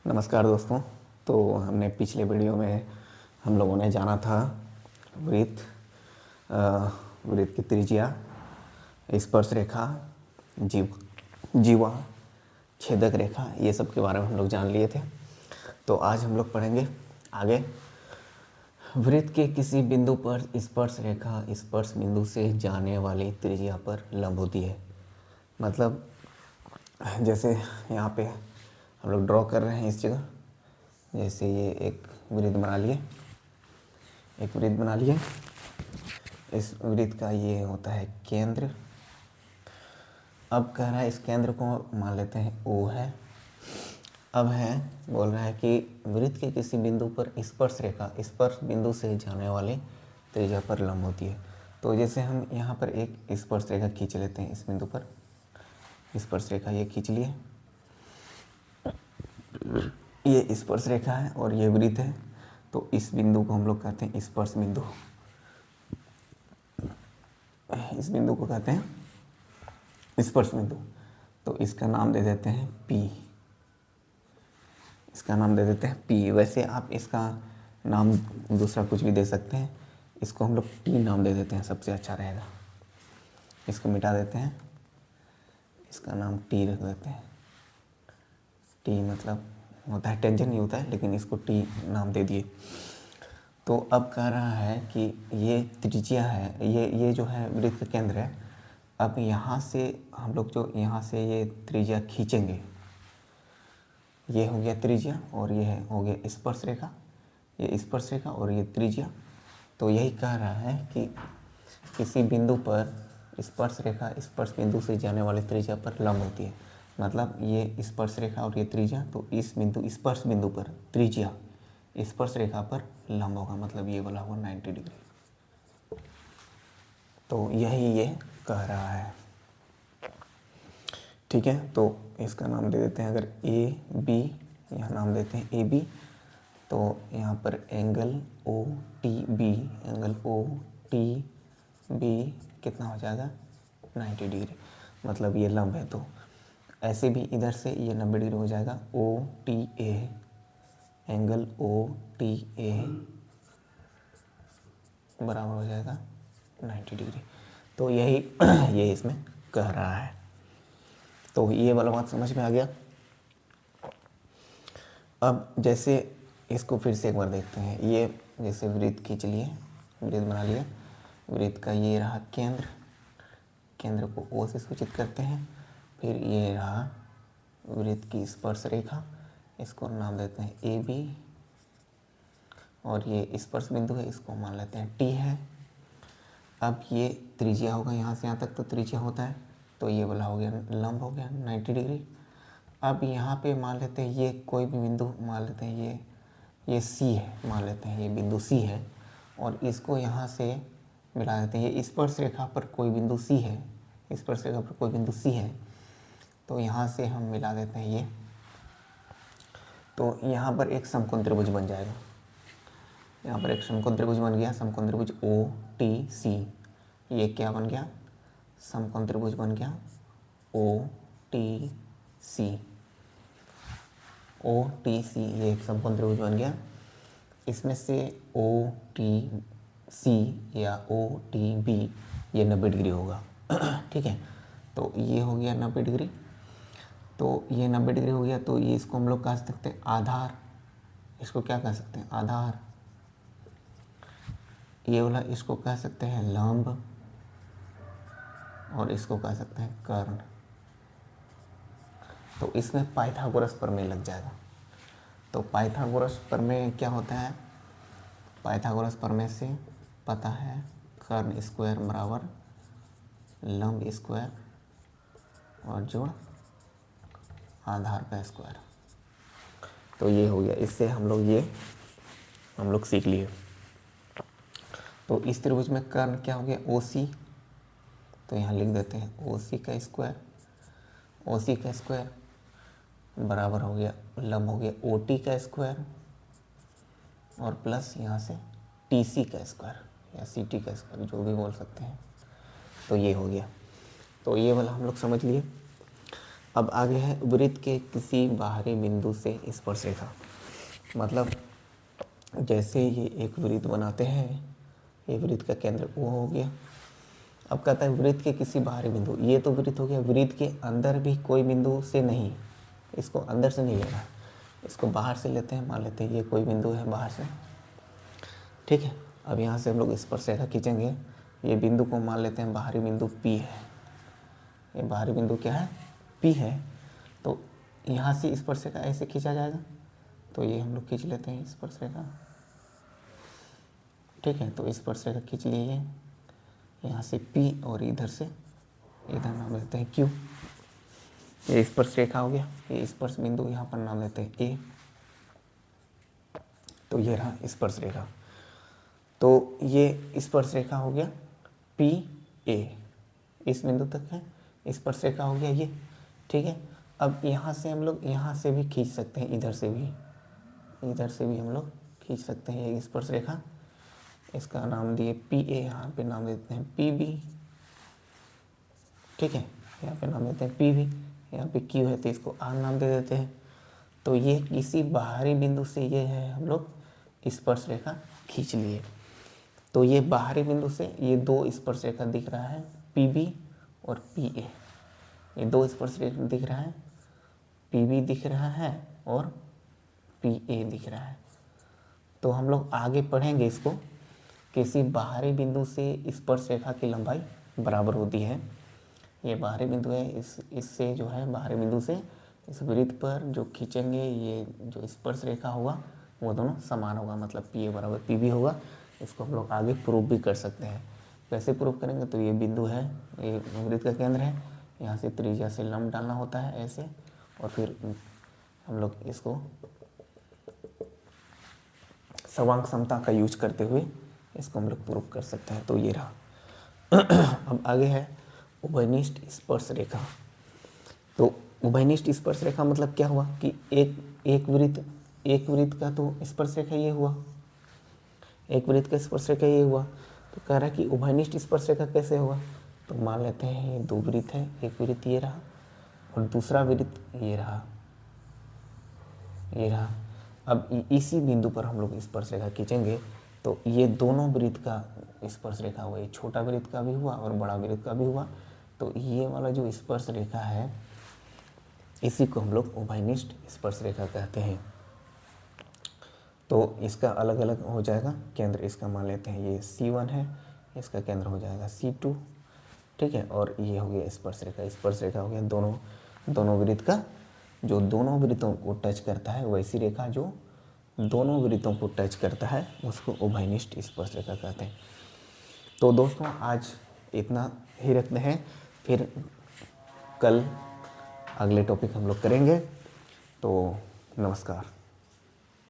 नमस्कार दोस्तों। तो हमने पिछले वीडियो में हम लोगों ने जाना था वृत्त, वृत्त की त्रिज्या, स्पर्श रेखा, जीवा, छेदक रेखा, ये सब के बारे में हम लोग जान लिए थे। तो आज हम लोग पढ़ेंगे आगे। वृत्त के किसी बिंदु पर स्पर्श रेखा स्पर्श बिंदु से जाने वाली त्रिज्या पर लंब होती है। मतलब जैसे यहाँ पे हम लोग ड्रॉ कर रहे हैं इस जगह, जैसे ये एक वृत्त बना लिए, इस वृत्त का ये होता है केंद्र। अब कह रहा है इस केंद्र को मान लेते हैं O है। अब है बोल रहा है कि वृत्त के किसी बिंदु पर स्पर्श रेखा स्पर्श बिंदु से जाने वाली त्रिज्या पर लंब होती है। तो जैसे हम यहाँ पर एक स्पर्श रेखा खींच लेते हैं, इस बिंदु पर स्पर्श रेखा ये खींच लिए, ये स्पर्श रेखा है और ये वृत्त है। तो इस बिंदु को हम लोग कहते हैं स्पर्श बिंदु, इस बिंदु को कहते हैं स्पर्श बिंदु। तो इसका नाम दे देते हैं P, इसका नाम दे देते हैं P। वैसे आप इसका नाम दूसरा कुछ भी दे सकते हैं, इसको हम लोग T नाम दे देते हैं, सबसे अच्छा रहेगा। इसको मिटा देते हैं, इसका नाम T रख देते हैं। T मतलब होता है टेंशन, नहीं होता है, लेकिन इसको T नाम दे दिए। तो अब कह रहा है कि ये त्रिज्या है, ये जो है वृत्त का केंद्र है। अब यहाँ से हम लोग जो यहाँ से ये त्रिज्या खींचेंगे, ये हो गया त्रिज्या और ये हो गया स्पर्श रेखा, ये स्पर्श रेखा और ये त्रिज्या। तो यही कह रहा है कि किसी बिंदु पर स्पर्श रेखा स्पर्श बिंदु से जाने वाली त्रिज्या पर लंब होती है। मतलब ये स्पर्श रेखा और ये त्रिज्या, तो इस बिंदु स्पर्श बिंदु पर त्रिज्या स्पर्श रेखा पर लंब होगा, मतलब ये वाला होगा 90 डिग्री। तो यही ये कह रहा है, ठीक है। तो इसका नाम दे देते हैं, अगर ए बी यहाँ नाम देते हैं ए बी, तो यहाँ पर angle O T B, angle O T B कितना हो जाएगा 90 डिग्री, मतलब ये लंब है। तो ऐसे भी इधर से ये 90 डिग्री हो जाएगा। O T A, angle O T A बराबर हो जाएगा 90 डिग्री। तो यही ये इसमें कह रहा है। तो ये वाला बात समझ में आ गया। अब जैसे इसको फिर से एक बार देखते हैं। ये जैसे वृत्त खींच लिए, वृत्त बना लिया, वृत्त का ये रहा केंद्र, केंद्र को O से सूचित करते हैं। फिर ये रहा वृत्त की स्पर्श रेखा, इसको नाम देते हैं ए बी, और ये स्पर्श बिंदु है, इसको मान लेते हैं T है। अब ये त्रिज्या होगा, यहाँ से यहाँ तक तो त्रिज्या होता है, तो ये वाला हो गया लंब हो गया 90 डिग्री। अब यहाँ पे मान लेते हैं ये कोई भी बिंदु मान लेते हैं, ये C है, मान लेते हैं ये बिंदु C है, और इसको यहाँ से मिला देते हैं। ये स्पर्श रेखा पर कोई बिंदु C है, स्पर्श रेखा पर कोई बिंदु C है, तो यहाँ से हम मिला देते हैं ये। तो यहाँ पर एक समकोण त्रिभुज बन जाएगा, यहाँ पर एक समकोण त्रिभुज बन गया, समकोण त्रिभुज ओ टी सी। ये क्या बन गया, समकोण त्रिभुज बन गया O T C, O T C, ये एक समकोण त्रिभुज बन गया। इसमें से ओ टी सी या ओ टी बी ये 90 डिग्री होगा, ठीक है। तो ये हो गया 90 डिग्री, तो ये 90 डिग्री हो गया। तो ये इसको हम लोग कह सकते हैं आधार, इसको क्या कह सकते हैं आधार। ये वाला इसको कह सकते हैं लंब, और इसको कह सकते हैं कर्ण। तो इसमें पाइथागोरस प्रमेय लग जाएगा। तो पाइथागोरस प्रमेय क्या होता है, पाइथागोरस प्रमेय से पता है कर्ण स्क्वायर बराबर लंब स्क्वायर और जोड़ आधार का स्क्वायर। तो ये हो गया, इससे हम लोग सीख लिए। तो इस त्रिभुज में कर्ण क्या हो गया ओ सी, तो यहाँ लिख देते हैं ओ सी का स्क्वायर, ओ सी का स्क्वायर बराबर हो गया लंब हो गया ओ टी का स्क्वायर, और प्लस यहाँ से टी सी का स्क्वायर या सी टी का स्क्वायर, जो भी बोल सकते हैं। तो ये हो गया। तो ये वाला हम लोग समझ लिए। अब आगे है वृत्त के किसी बाहरी बिंदु से स्पर्श रेखा। मतलब जैसे ये एक वृत्त बनाते हैं, ये वृत्त का केंद्र O हो गया। अब कहता है वृत्त के किसी बाहरी बिंदु, ये तो वृत्त हो गया, वृत्त के अंदर भी कोई बिंदु से नहीं, इसको अंदर से नहीं लेना, इसको बाहर से लेते हैं। मान लेते हैं ये कोई बिंदु है बाहर से, ठीक है। अब यहाँ से हम लोग स्पर्श रेखा खींचेंगे, ये बिंदु को मान लेते हैं बाहरी बिंदु P है, ये बाहरी बिंदु क्या है, P है। तो यहाँ से स्पर्श रेखा ऐसे खींचा जाएगा, तो ये हम लोग खींच लेते हैं स्पर्श रेखा, ठीक है। तो स्पर्श रेखा खींच लिए यहाँ से P और इधर से इधर नाम लेते हैं Q। ये स्पर्श रेखा हो गया, ये स्पर्श बिंदु यहाँ पर नाम लेते हैं A। तो ये रहा स्पर्श रेखा। तो ये स्पर्श रेखा हो गया PA, इस बिंदु तक है स्पर्श रेखा हो गया ये, ठीक है। अब यहाँ से हम लोग यहाँ से भी खींच सकते हैं, इधर से भी हम लोग खींच सकते हैं ये स्पर्श रेखा। इसका नाम दिए PA, यहाँ पे नाम देते हैं PB, ठीक है। यहाँ पे नाम देते हैं PB, यहाँ पे Q है तो इसको R नाम दे देते हैं। तो ये किसी बाहरी बिंदु से ये है हम लोग स्पर्श रेखा खींच लिए। तो ये बाहरी बिंदु से ये दो स्पर्श रेखा दिख रहा है, PB और PA, ये दो स्पर्श रेखा दिख रहा है, PB दिख रहा है और PA दिख रहा है। तो हम लोग आगे पढ़ेंगे इसको, किसी बाहरी बिंदु से स्पर्श रेखा की लंबाई बराबर होती है। ये बाहरी बिंदु है, इससे जो है बाहरी बिंदु से इस वृत्त पर जो खींचेंगे ये जो स्पर्श रेखा होगा वो दोनों समान होगा, मतलब PA बराबर PB होगा। इसको हम लोग आगे प्रूव भी कर सकते हैं। कैसे प्रूव करेंगे, तो ये बिंदु है, ये वृत्त का केंद्र है, यहाँ से त्रिज्या से लंब डालना होता है ऐसे, और फिर हम लोग इसको सवांग समता का यूज करते हुए इसको हम लोग प्रूव कर सकते हैं। तो ये रहा। अब आगे है उभयनिष्ठ स्पर्श रेखा। तो उभयनिष्ठ स्पर्श रेखा मतलब क्या हुआ कि एक वृत्त का तो स्पर्श रेखा ये हुआ, एक वृत्त का स्पर्श रेखा ये हुआ। तो कह रहा है कि उभयनिष्ठ स्पर्श रेखा कैसे हुआ, तो मान लेते हैं ये दो वृत्त है, एक वृत्त ये रहा और दूसरा वृत्त ये रहा, ये रहा। अब इसी बिंदु पर हम लोग स्पर्श रेखा खींचेंगे, तो ये दोनों वृत्त का स्पर्श रेखा हुआ, ये छोटा वृत्त का भी हुआ और बड़ा वृत्त का भी हुआ। तो ये वाला जो स्पर्श रेखा है इसी को हम लोग उभयनिष्ठ स्पर्श रेखा कहते हैं। तो इसका अलग अलग हो जाएगा केंद्र, इसका मान लेते हैं ये C1 है, इसका केंद्र हो जाएगा C2, ठीक है। और ये हो गया स्पर्श रेखा हो गया दोनों वृत्त का, जो दोनों वृत्तों को टच करता है, वैसी रेखा जो दोनों वृत्तों को टच करता है उसको उभयनिष्ठ स्पर्श रेखा कहते हैं। तो दोस्तों आज इतना ही रखते हैं, फिर कल अगले टॉपिक हम लोग करेंगे। तो नमस्कार।